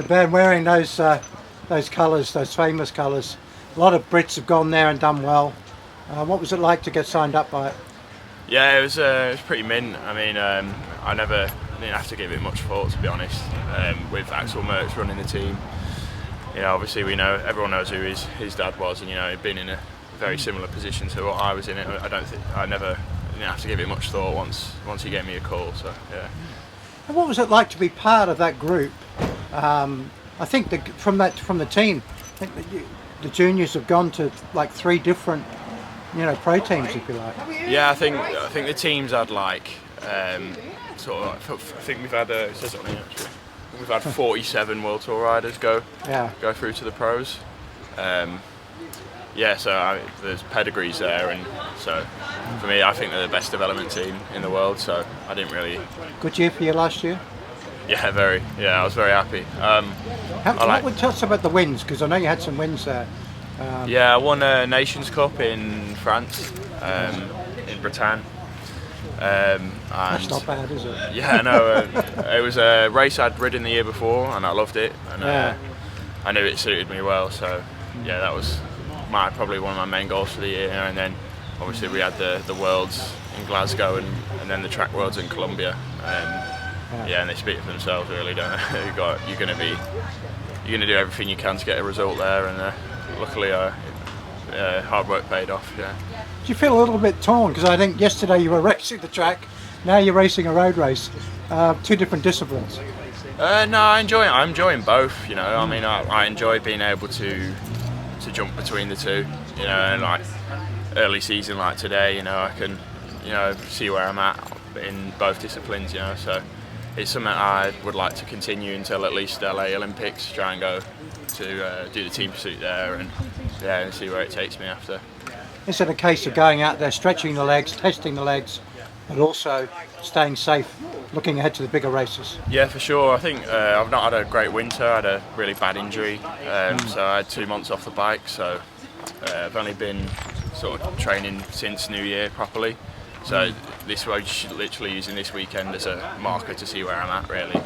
So Ben, wearing those colours, those famous colours, a lot of Brits have gone there and done well. What was it like to get signed up by it? Yeah, it was pretty mint. I mean, I didn't have to give it much thought, to be honest. With Axel Merckx running the team, obviously everyone knows who his dad was, and he'd been in a very similar position to what I was in. I didn't have to give it much thought once he gave me a call. So yeah. And what was it like to be part of that group? I think from the team, I think the juniors have gone to like 3 different, pro teams, if you like. Yeah, I think the teams had like sort of. I think we've had it says it on here, actually. We've had 47 World Tour riders go through to the pros. So there's pedigrees there, and so for me, I think they're the best development team in the world. So I didn't really. Good year for you last year. Yeah, very. Yeah, I was very happy. Tell us about the wins, because I know you had some wins there. I won a Nations Cup in France, in Bretagne. That's not bad, is it? Yeah, no, it was a race I'd ridden the year before, and I loved it, and I knew it suited me well. So that was probably one of my main goals for the year. And then obviously we had the Worlds in Glasgow, and then the Track Worlds in Colombia. And they speak for themselves, really, don't they? You're going to do everything you can to get a result there, and luckily hard work paid off. Yeah. Do you feel a little bit torn? Because I think yesterday you were racing the track, now you're racing a road race, 2 different disciplines. No, I'm enjoying both. I mean, I enjoy being able to jump between the two. And like early season like today, I can see where I'm at in both disciplines. So it's something I would like to continue until at least LA Olympics. Try and go to do the team pursuit there, and see where it takes me after. Is it a case of going out there, stretching the legs, testing the legs, but also staying safe, looking ahead to the bigger races? Yeah, for sure. I think I've not had a great winter. I had a really bad injury, so I had 2 months off the bike. So I've only been sort of training since New Year properly. So this way, literally using this weekend as a marker to see where I'm at, really,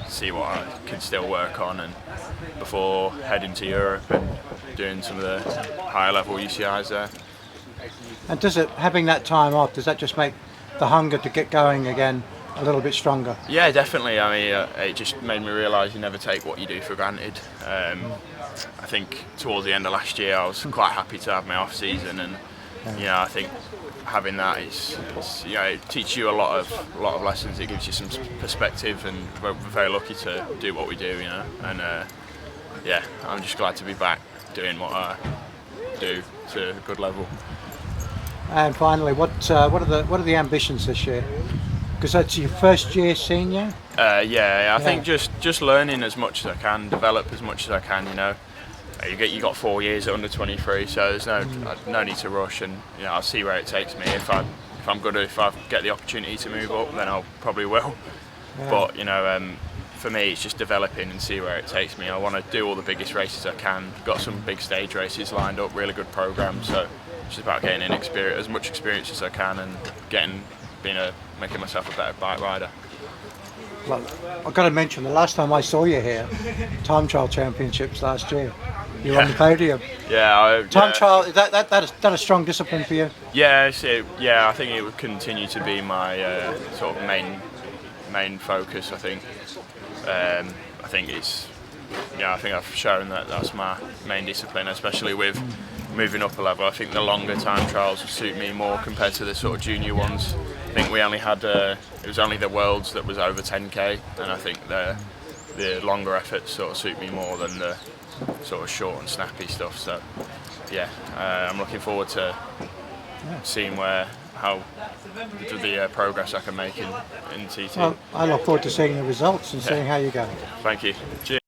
see what I can still work on, and before heading to Europe and doing some of the higher level UCIs there. And having that time off, does that just make the hunger to get going again a little bit stronger? Yeah, definitely. I mean, it just made me realise you never take what you do for granted. I think towards the end of last year, I was quite happy to have my off season, and I think having that it teaches you a lot of lessons. It gives you some perspective, and we're very lucky to do what we do. And I'm just glad to be back doing what I do to a good level. And finally, what are the ambitions this year? Because that's your first year senior. I think just learning as much as I can, develop as much as I can. You got 4 years at under 23, so there's no need to rush, and I'll see where it takes me. If I'm good, if I get the opportunity to move up, then I'll probably will. Yeah. But for me, it's just developing and see where it takes me. I want to do all the biggest races I can. Got some big stage races lined up, really good programs. So it's just about getting as much experience as I can, and making myself a better bike rider. Well, I've got to mention, the last time I saw you here, time trial championships last year, you were on the podium. Time trial, is that a strong discipline for you? Yeah, I think it would continue to be my sort of main focus. I think I think I've shown that that's my main discipline, especially with moving up a level. I think the longer time trials would suit me more compared to the sort of junior ones. I think we only had it was only the Worlds that was over 10k, and I think the longer efforts sort of suit me more than the sort of short and snappy stuff. So I'm looking forward to seeing how the progress I can make in TT. Well, I look forward to seeing the results and seeing how you go. Thank you. Cheers.